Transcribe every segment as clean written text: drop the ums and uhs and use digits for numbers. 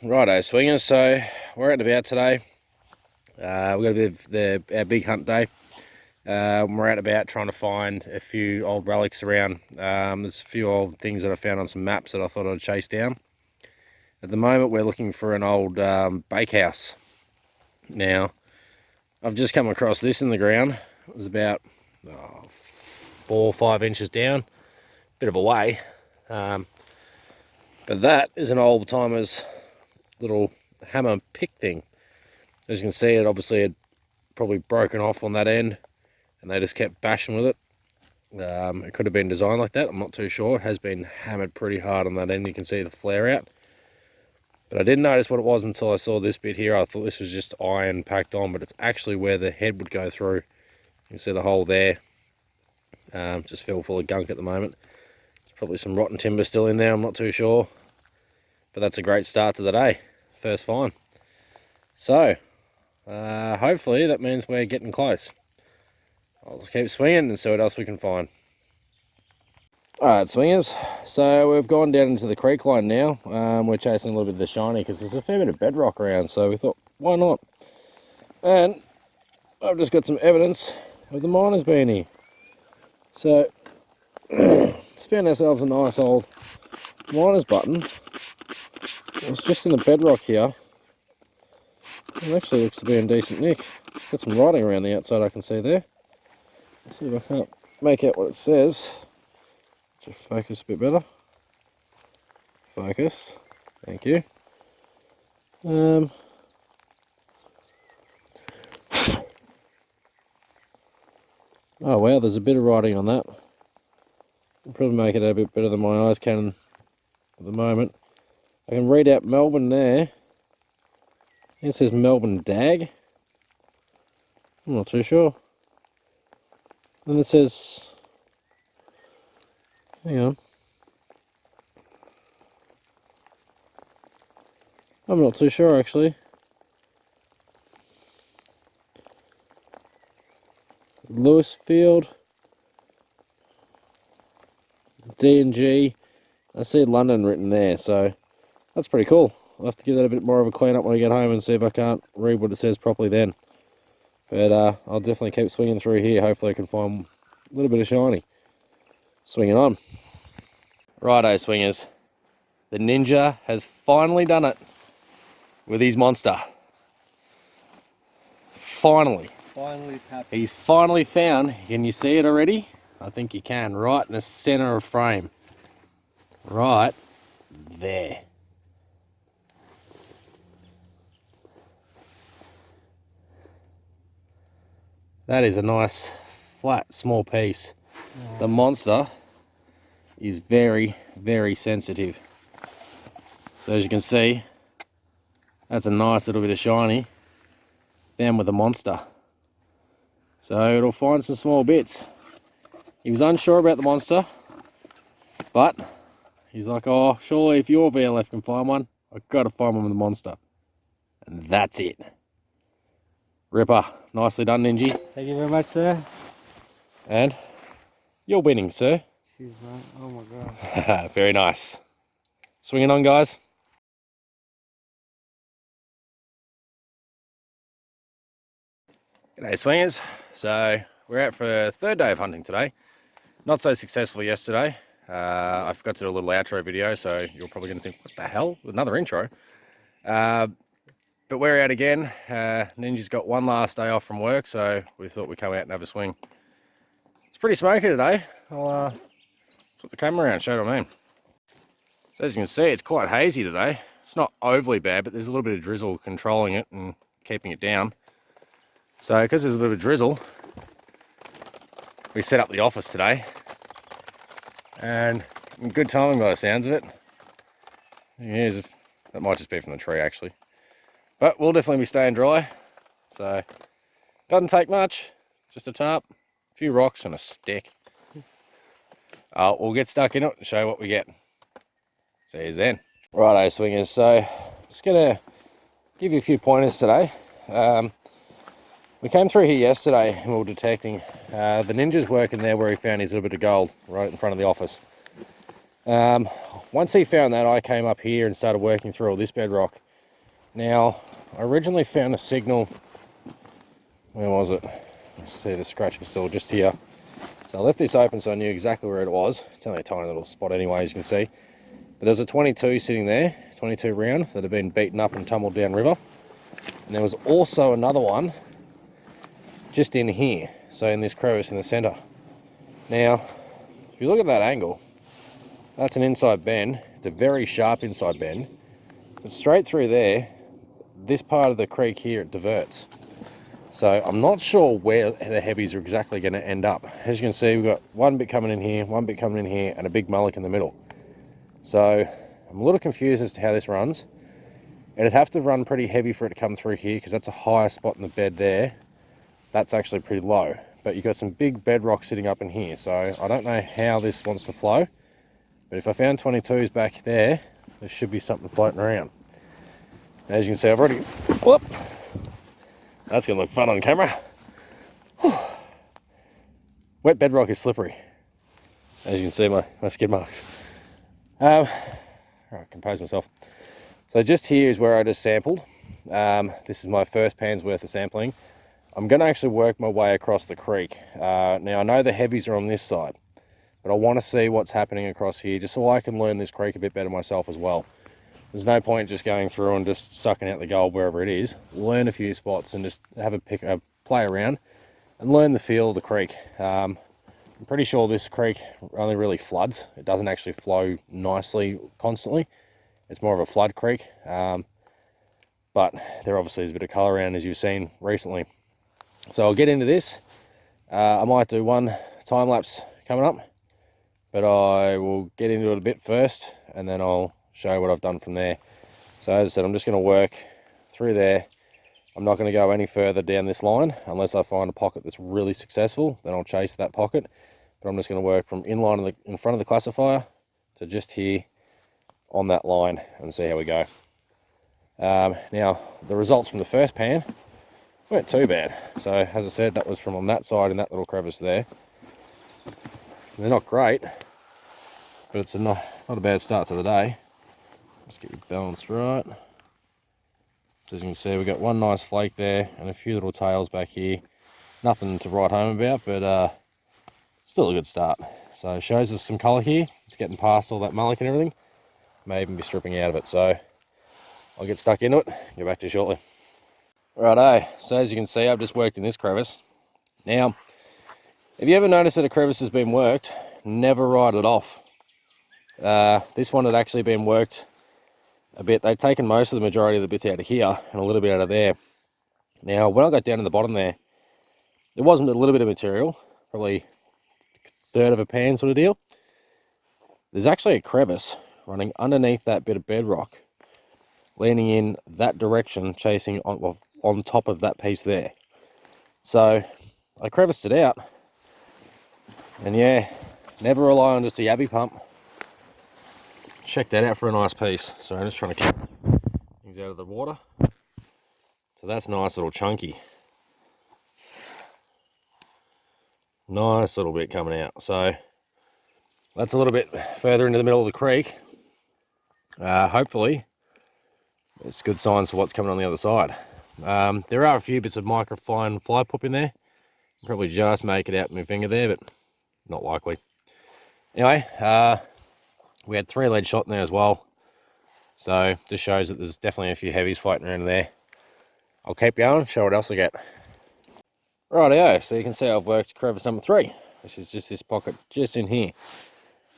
Righto, swingers. So we're out and about today. We've got a bit of our big hunt day. We're out and about trying to find a few old relics around. There's a few old things that I found on some maps that I thought I'd chase down. At the moment, we're looking for an old bakehouse. Now, I've just come across this in the ground. It was about 4 or 5 inches down. Bit of a way. But that is an old timer's little hammer pick thing. As you can see, it obviously had probably broken off on that end and they just kept bashing with it. It could have been designed like that, I'm not too sure. It has been hammered pretty hard on that end. You can see the flare out, but I didn't notice what it was until I saw this bit here. I thought this was just iron packed on, but it's actually where the head would go through. You can see the hole there, just filled full of gunk at the moment. There's probably some rotten timber still in there, I'm not too sure, but that's a great start to the day. First find. So hopefully that means we're getting close. I'll just keep swinging and see what else we can find. Alright, swingers, so we've gone down into the creek line now. We're chasing a little bit of the shiny because there's a fair bit of bedrock around, so we thought, why not? And I've just got some evidence of the miners being here. So just found ourselves a nice old miner's button. It's just in the bedrock here. It actually looks to be in decent nick. It's got some writing around the outside I can see there. Let's see if I can't make out what it says. Just focus a bit better. Focus. Thank you. Oh wow, there's a bit of writing on that. I'll probably make it a bit better than my eyes can at the moment. I can read out Melbourne there. It says Melbourne Dag. I'm not too sure. Then it says, hang on. I'm not too sure actually. Lewisfield, D&G. I see London written there, so that's pretty cool. I'll have to give that a bit more of a clean up when I get home and see if I can't read what it says properly then. But I'll definitely keep swinging through here. Hopefully I can find a little bit of shiny. Swinging on. Righto, swingers. The ninja has finally done it with his monster. Finally. Finally it's happened. He's finally found, can you see it already? I think you can, right in the center of frame. Right there. That is a nice, flat, small piece. Oh. The monster is very, very sensitive. So as you can see, that's a nice little bit of shiny found with the monster. So it'll find some small bits. He was unsure about the monster, but he's like, oh, surely if your VLF can find one, I've got to find one with the monster. And that's it. Ripper. Nicely done, Ninja. Thank you very much, sir. And you're winning, sir. Jeez, man. Oh my god. Very nice. Swinging on, guys. G'day, swingers. So we're out for a third day of hunting today. Not so successful yesterday. I forgot to do a little outro video, so you're probably going to think, what the hell? Another intro. But we're out again. Ninja's got one last day off from work, so we thought we'd come out and have a swing. It's pretty smoky today. I'll put the camera around, show what I mean. So as you can see, it's quite hazy today. It's not overly bad, but there's a little bit of drizzle controlling it and keeping it down. So because there's a little bit of drizzle, we set up the office today. And good timing by the sounds of it. Here's, that might just be from the tree actually. But we'll definitely be staying dry. So, doesn't take much. Just a tarp, a few rocks and a stick. We'll get stuck in it and show you what we get. See you then. Righto, swingers. So, just going to give you a few pointers today. We came through here yesterday and we were detecting the ninja's working there where he found his little bit of gold right in front of the office. Once he found that, I came up here and started working through all this bedrock. Now, I originally found a signal. Where was it? Let's see the scratching still just here. So I left this open so I knew exactly where it was. It's only a tiny little spot anyway, as you can see. But there's a 22 sitting there, 22 round, that had been beaten up and tumbled down river. And there was also another one just in here, so in this crevice in the center. Now, if you look at that angle, that's an inside bend. It's a very sharp inside bend. But straight through there, this part of the creek here, it diverts. So I'm not sure where the heavies are exactly going to end up. As you can see, we've got one bit coming in here, one bit coming in here, and a big mullock in the middle. So I'm a little confused as to how this runs. It'd have to run pretty heavy for it to come through here, because that's a higher spot in the bed there. That's actually pretty low. But you've got some big bedrock sitting up in here, so I don't know how this wants to flow. But if I found 22s back there, there should be something floating around. As you can see, I've already... Whoop! That's going to look fun on camera. Whew. Wet bedrock is slippery. As you can see, my skid marks. All right, compose myself. So just here is where I just sampled. This is my first pan's worth of sampling. I'm going to actually work my way across the creek. Now, I know the heavies are on this side, but I want to see what's happening across here, just so I can learn this creek a bit better myself as well. There's no point just going through and just sucking out the gold wherever it is. Learn a few spots and just have a play around and learn the feel of the creek. I'm pretty sure this creek only really floods. It doesn't actually flow nicely constantly. It's more of a flood creek. But there obviously is a bit of colour around, as you've seen recently. So I'll get into this. I might do one time lapse coming up, but I will get into it a bit first and then I'll show you what I've done from there. So as I said, I'm just going to work through there. I'm not going to go any further down this line unless I find a pocket that's really successful. Then I'll chase that pocket. But I'm just going to work from in front of the classifier to just here on that line and see how we go. Now, the results from the first pan weren't too bad. So as I said, that was from on that side in that little crevice there. They're not great, but it's not a bad start to the day. Let's get your balance right. So as you can see, we've got one nice flake there and a few little tails back here. Nothing to write home about, but still a good start. So it shows us some colour here. It's getting past all that mullock and everything. May even be stripping out of it. So I'll get stuck into it. Get back to you shortly. Righto. So as you can see, I've just worked in this crevice. Now, if you ever noticed that a crevice has been worked, never write it off. This one had actually been worked a bit. They've taken most of the majority of the bits out of here and a little bit out of there. Now, when I got down to the bottom there wasn't a little bit of material, probably a third of a pan sort of deal. There's actually a crevice running underneath that bit of bedrock, leaning in that direction, chasing on top of that piece there. So I creviced it out, and yeah, never rely on just a yabby pump. Check that out for a nice piece. So I'm just trying to keep things out of the water. So that's nice little chunky. Nice little bit coming out. So that's a little bit further into the middle of the creek. Hopefully it's good signs for what's coming on the other side. There are a few bits of microfine fly poop in there. Probably just make it out with my finger there, but not likely. Anyway, we had 3 lead shot in there as well. So just shows that there's definitely a few heavies floating around there. I'll keep going, show what else I get. Rightio, so you can see I've worked crevice number 3, which is just this pocket just in here.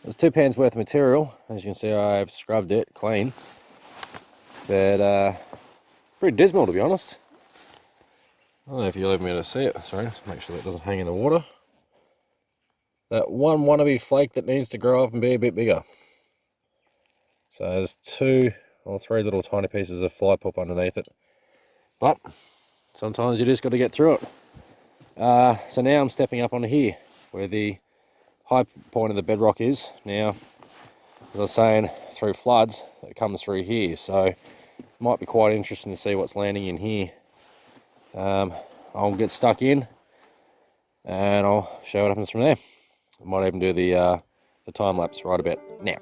There's 2 pans worth of material. As you can see, I've scrubbed it clean. But pretty dismal, to be honest. I don't know if you'll leave me to see it. Sorry, just make sure that doesn't hang in the water. That one wannabe flake that needs to grow up and be a bit bigger. So there's 2 or 3 little tiny pieces of fly poop underneath it. But sometimes you just got to get through it. So now I'm stepping up onto here, where the high point of the bedrock is. Now, as I was saying, through floods, it comes through here. So it might be quite interesting to see what's landing in here. I'll get stuck in and I'll show what happens from there. I might even do the time lapse right about now.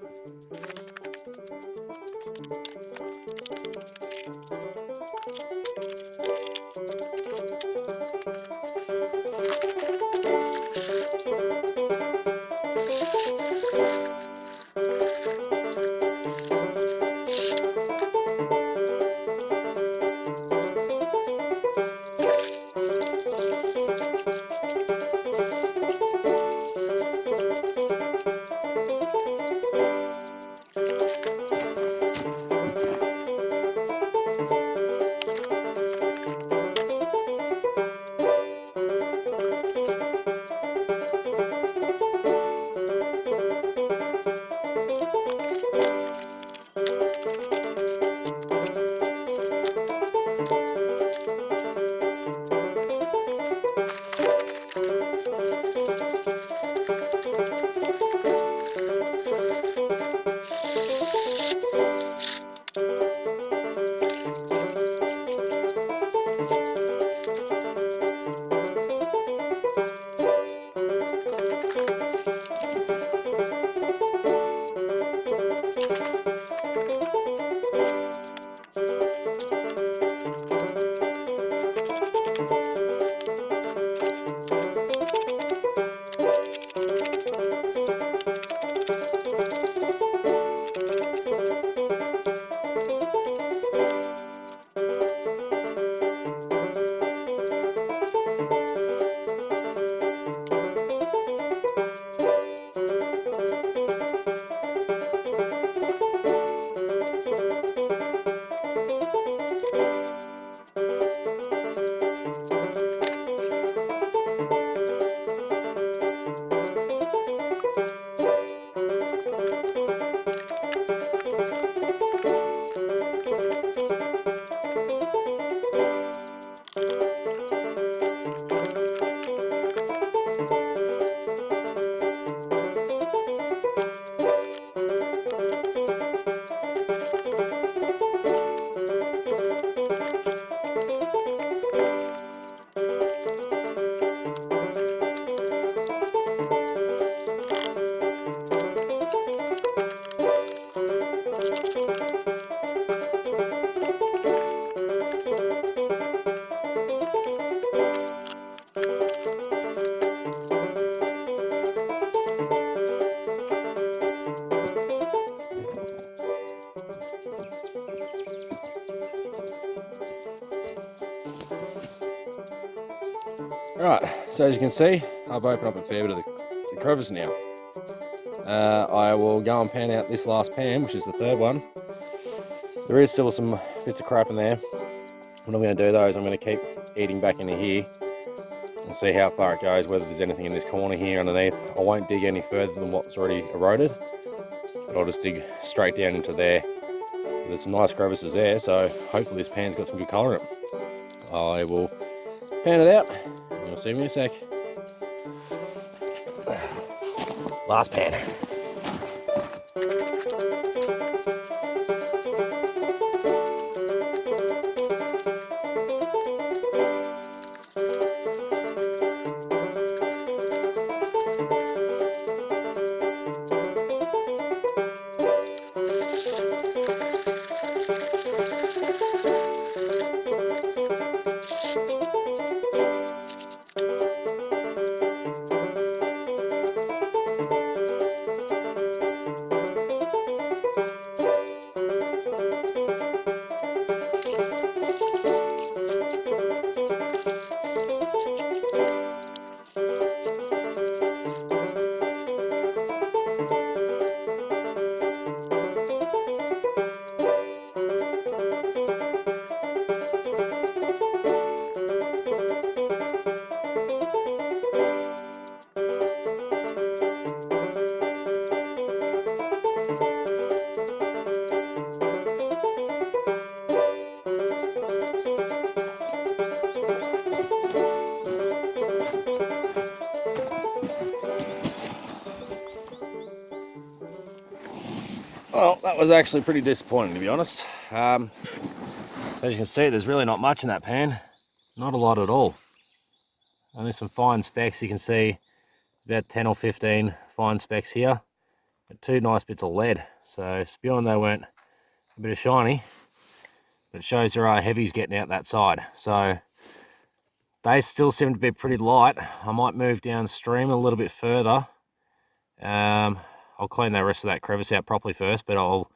Right, so as you can see, I've opened up a fair bit of the crevice now. I will go and pan out this last pan, which is the third one. There is still some bits of crap in there. What I'm going to do though is I'm going to keep eating back into here and see how far it goes, whether there's anything in this corner here underneath. I won't dig any further than what's already eroded, but I'll just dig straight down into there. There's some nice crevices there, so hopefully this pan's got some good colour in it. I will pan it out, and you'll see me in a sec. Last pan. Well, that was actually pretty disappointing, to be honest. So as you can see, there's really not much in that pan. Not a lot at all. Only some fine specks. You can see about 10 or 15 fine specks here. But two nice bits of lead. So spewing they weren't a bit of shiny. But it shows there are heavies getting out that side. So they still seem to be pretty light. I might move downstream a little bit further. I'll clean the rest of that crevice out properly first, but I'll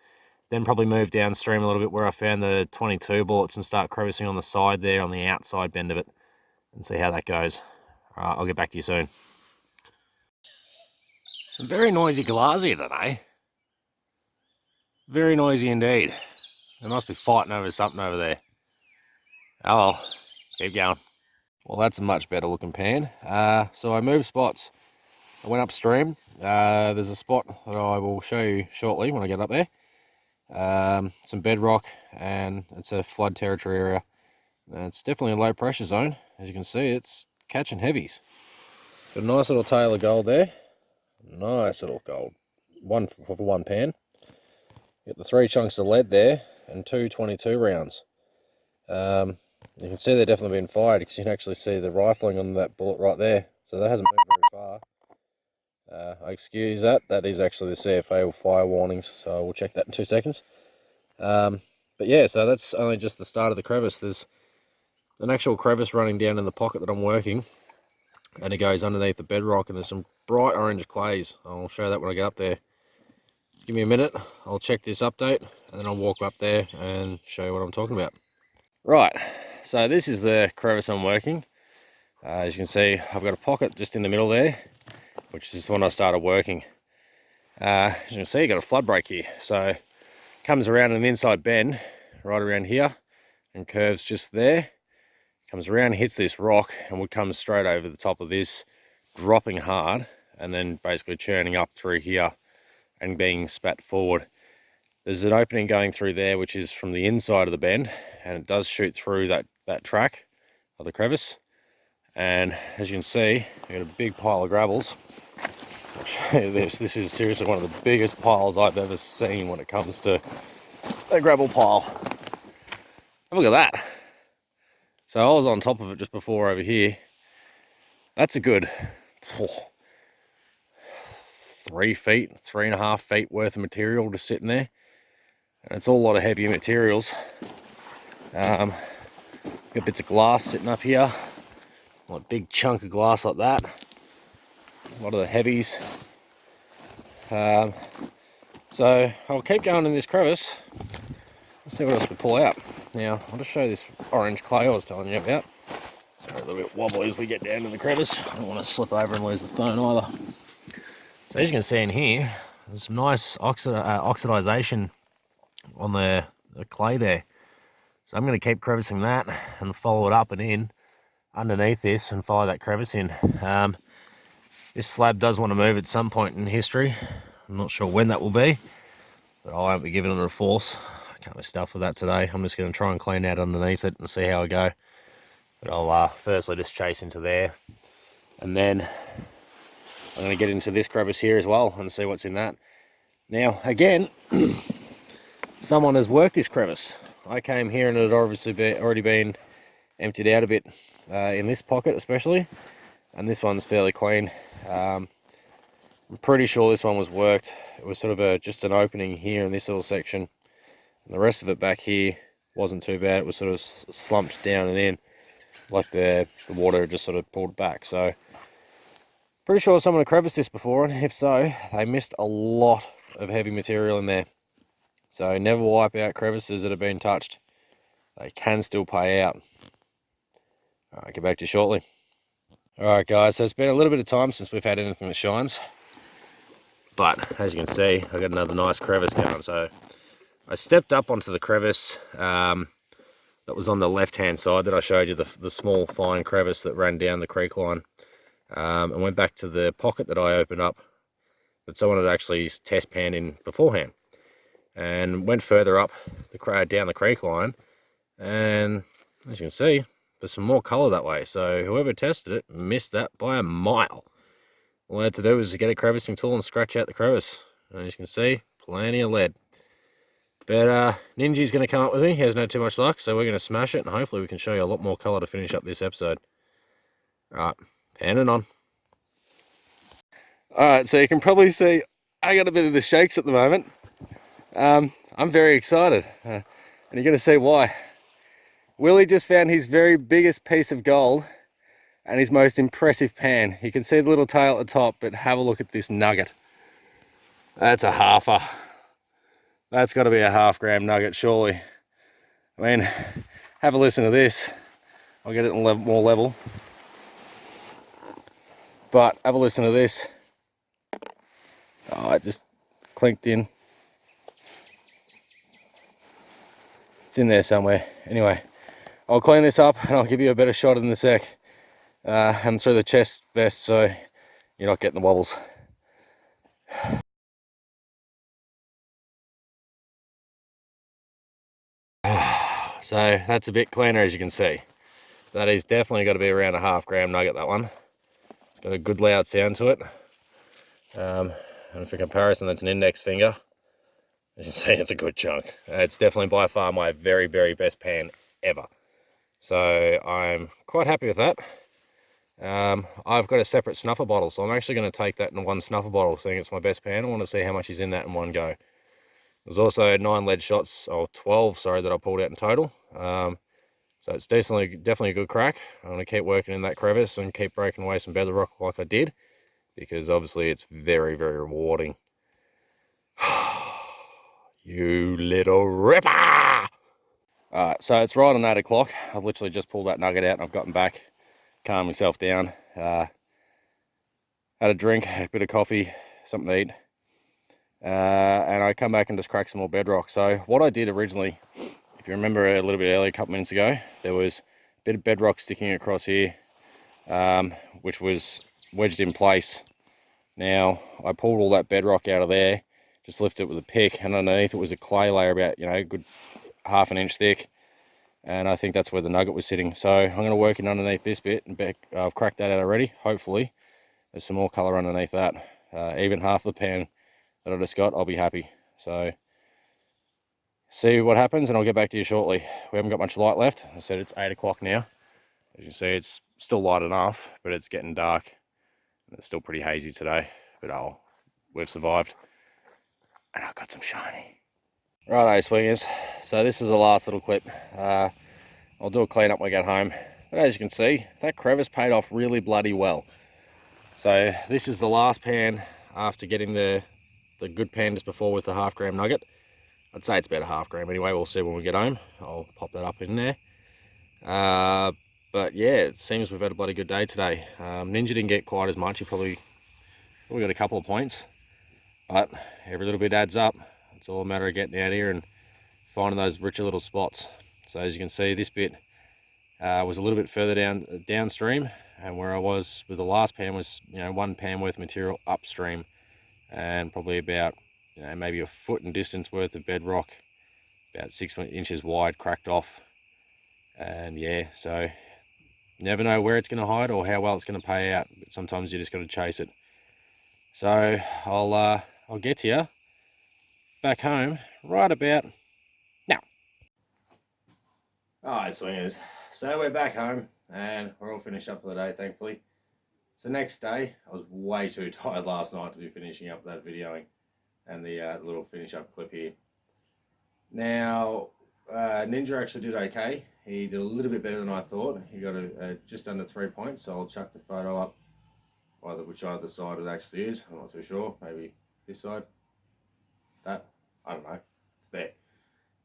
then probably move downstream a little bit where I found the 22 bullets and start crevicing on the side there, on the outside bend of it, and see how that goes. All right, I'll get back to you soon. Some very noisy galahs here today. Very noisy indeed. They must be fighting over something over there. Oh well, keep going. Well, that's a much better looking pan. So I moved spots. I went upstream. There's a spot that I will show you shortly when I get up there. Some bedrock, and it's a flood territory area. It's definitely a low pressure zone. As you can see, it's catching heavies. Got a nice little tail of gold there. Nice little gold. One for one pan. Got the 3 chunks of lead there and 2 22 rounds. You can see they're definitely been fired because you can actually see the rifling on that bullet right there. So that hasn't moved very far. I excuse that. That is actually the CFA fire warnings, so we'll check that in 2 seconds. But yeah, so that's only just the start of the crevice. There's an actual crevice running down in the pocket that I'm working, and it goes underneath the bedrock, and there's some bright orange clays. I'll show that when I get up there. Just give me a minute. I'll check this update, and then I'll walk up there and show you what I'm talking about. Right, so this is the crevice I'm working. As you can see, I've got a pocket just in the middle there, which is when I started working. As you can see, you've got a flood break here. So it comes around an inside bend, right around here, and curves just there. Comes around, hits this rock, and would come straight over the top of this, dropping hard, and then basically churning up through here and being spat forward. There's an opening going through there, which is from the inside of the bend, and it does shoot through that track of the crevice. And as you can see, I've got a big pile of gravels. This is seriously one of the biggest piles I've ever seen when it comes to a gravel pile. Have a look at that. So I was on top of it just before over here. That's a good 3 feet, 3.5 feet worth of material just sitting there. And it's all a lot of heavy materials. Got bits of glass sitting up here. A big chunk of glass like that. A lot of the heavies. So I'll keep going in this crevice. Let's see what else we pull out. Now I'll just show you this orange clay I was telling you about. Sorry little bit wobbly as we get down to the crevice. I don't want to slip over and lose the phone either. So as you can see in here, there's some nice oxidization on the clay there. So I'm going to keep crevicing that and follow it up and in underneath this and follow that crevice in. This slab does want to move at some point in history. I'm not sure when that will be, but I won't be giving it a force. I can't be stuffed with that today. I'm just going to try and clean out underneath it and see how I go. But I'll firstly just chase into there, and then I'm going to get into this crevice here as well and see what's in that. Now, again, someone has worked this crevice. I came here and it had obviously already been emptied out a bit in this pocket especially, and this one's fairly clean. I'm pretty sure this one was worked. It was sort of just an opening here in this little section, and the rest of it back here wasn't too bad. It was sort of slumped down and in, like the water just sort of pulled back. So pretty sure someone had creviced this before, and if so, they missed a lot of heavy material in there. So never wipe out crevices that have been touched. They can still pay out. Alright, get back to you shortly. Alright guys, so it's been a little bit of time since we've had anything that shines. But as you can see, I've got another nice crevice going. So I stepped up onto the crevice that was on the left hand side that I showed you, the small fine crevice that ran down the creek line. And went back to the pocket that I opened up that someone had actually test panned in beforehand, and went further up down the creek line, and as you can see, there's some more colour that way. So whoever tested it missed that by a mile. All I had to do was to get a crevicing tool and scratch out the crevice, and as you can see, plenty of lead. But Ninja's going to come up with me. He hasn't had too much luck, so we're going to smash it, and hopefully we can show you a lot more colour to finish up this episode. Alright, panning on. Alright, so you can probably see I got a bit of the shakes at the moment. I'm very excited, and you're going to see why. Willie just found his very biggest piece of gold and his most impressive pan. You can see the little tail at the top, but have a look at this nugget. That's a halfer. That's got to be a 1/2 gram nugget, surely. I mean, have a listen to this. I'll get it more level. But have a listen to this. Oh, it just clinked in. It's in there somewhere. Anyway, I'll clean this up and I'll give you a better shot in the sec. And through the chest vest so you're not getting the wobbles. So that's a bit cleaner, as you can see. That is definitely got to be around a 1/2 gram nugget, that one. It's got a good loud sound to it. And for comparison, that's an index finger. As you can see, it's a good chunk. It's definitely by far my very, very best pan ever. So I'm quite happy with that. I've got a separate snuffer bottle, so I'm actually going to take that in one snuffer bottle, seeing it's my best pan. I want to see how much is in that in one go. There's also 9 lead shots, or 12, sorry, that I pulled out in total. So it's definitely a good crack. I'm going to keep working in that crevice and keep breaking away some bedrock like I did, because obviously it's very, very rewarding. You little ripper! Alright, so it's right on 8 o'clock. I've literally just pulled that nugget out and I've gotten back, calmed myself down, had a drink, a bit of coffee, something to eat, and I come back and just crack some more bedrock. So what I did originally, if you remember a little bit earlier, a couple minutes ago, there was a bit of bedrock sticking across here, which was wedged in place. Now I pulled all that bedrock out of there, just lifted it with a pick, and underneath it was a clay layer about, a good 1/2 inch thick, and I think that's where the nugget was sitting. So I'm going to work in underneath this bit, and I've cracked that out already. Hopefully there's some more colour underneath that. Even half the pan that I just got, I'll be happy. So see what happens, and I'll get back to you shortly. We haven't got much light left. I said it's 8 o'clock now. As you can see, it's still light enough, but it's getting dark. It's still pretty hazy today, but we've survived. And I've got some shiny. Righto, swingers. So this is the last little clip. I'll do a clean up when I get home. But as you can see, that crevice paid off really bloody well. So this is the last pan after getting the good pan just before with the 1/2 gram nugget. I'd say it's about a 1/2 gram anyway. We'll see when we get home. I'll pop that up in there. But yeah, it seems we've had a bloody good day today. Ninja didn't get quite as much. He probably got a couple of points, but every little bit adds up. It's all a matter of getting out here and finding those richer little spots. So as you can see, this bit was a little bit further downstream, and where I was with the last pan was, you know, 1 pan worth of material upstream, and probably about, you know, maybe a foot in distance worth of bedrock, about 6 inches wide, cracked off. And yeah, so you never know where it's going to hide or how well it's going to pay out, but sometimes you just got to chase it. So I'll get to you back home right about now. Alright, swingers, so we're back home and we're all finished up for the day, thankfully. It's the next day. I was way too tired last night to be finishing up that videoing and the little finish up clip here. Now, Ninja actually did okay. He did a little bit better than I thought. He got just under 3 points, so I'll chuck the photo up, which either side it actually is. I'm not too sure. Maybe this side? That? I don't know. It's there.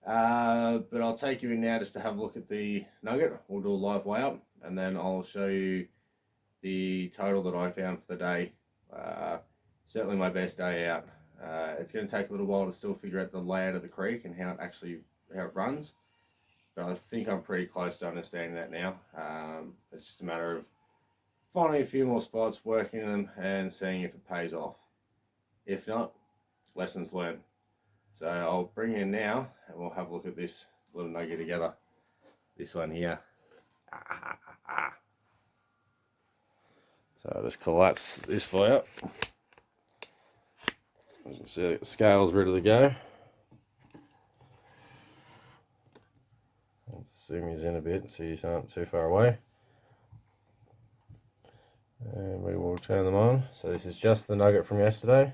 But I'll take you in now just to have a look at the nugget. We'll do a live weigh up, and then I'll show you the total that I found for the day. Certainly my best day out. It's going to take a little while to still figure out the layout of the creek and how it runs, but I think I'm pretty close to understanding that now. It's just a matter of finding a few more spots, working them, and seeing if it pays off. If not, lessons learned. So I'll bring you in now and we'll have a look at this little nugget together. This one here. So I'll just collapse this for you. As you can see, the scale's ready to go. I'll zoom these in a bit so you aren't too far away. And we will turn them on. So this is just the nugget from yesterday.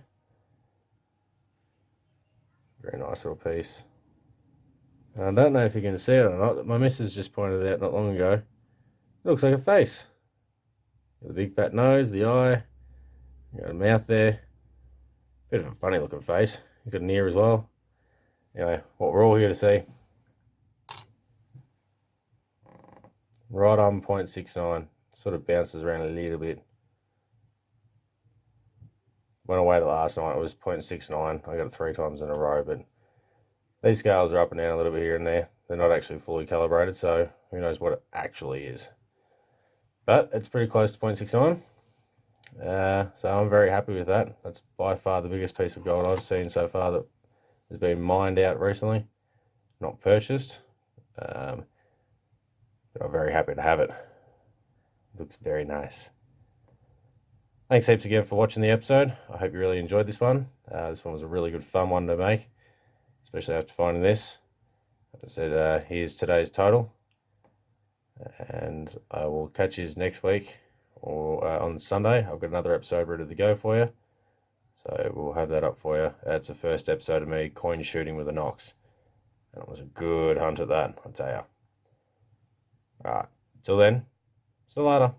Very nice little piece. And I don't know if you can see it or not, but my missus just pointed it out not long ago. It looks like a face. The big fat nose, the eye, you got a mouth there. Bit of a funny looking face. You've got an ear as well. Anyway, what we're all here to see. Right on 0.69. Sort of bounces around a little bit. When I weighed it last night, it was 0.69. I got it 3 times in a row, but these scales are up and down a little bit here and there. They're not actually fully calibrated, so who knows what it actually is. But it's pretty close to 0.69. So I'm very happy with that. That's by far the biggest piece of gold I've seen so far that has been mined out recently, not purchased. But I'm very happy to have it. It looks very nice. Thanks heaps again for watching the episode. I hope you really enjoyed this one. This one was a really good fun one to make, especially after finding this. Like I said, here's today's total. And I will catch you next week or on Sunday. I've got another episode ready to go for you. So we'll have that up for you. That's the first episode of me coin shooting with a Nox. And it was a good hunt at that, I'll tell you. Alright, till then, see you later.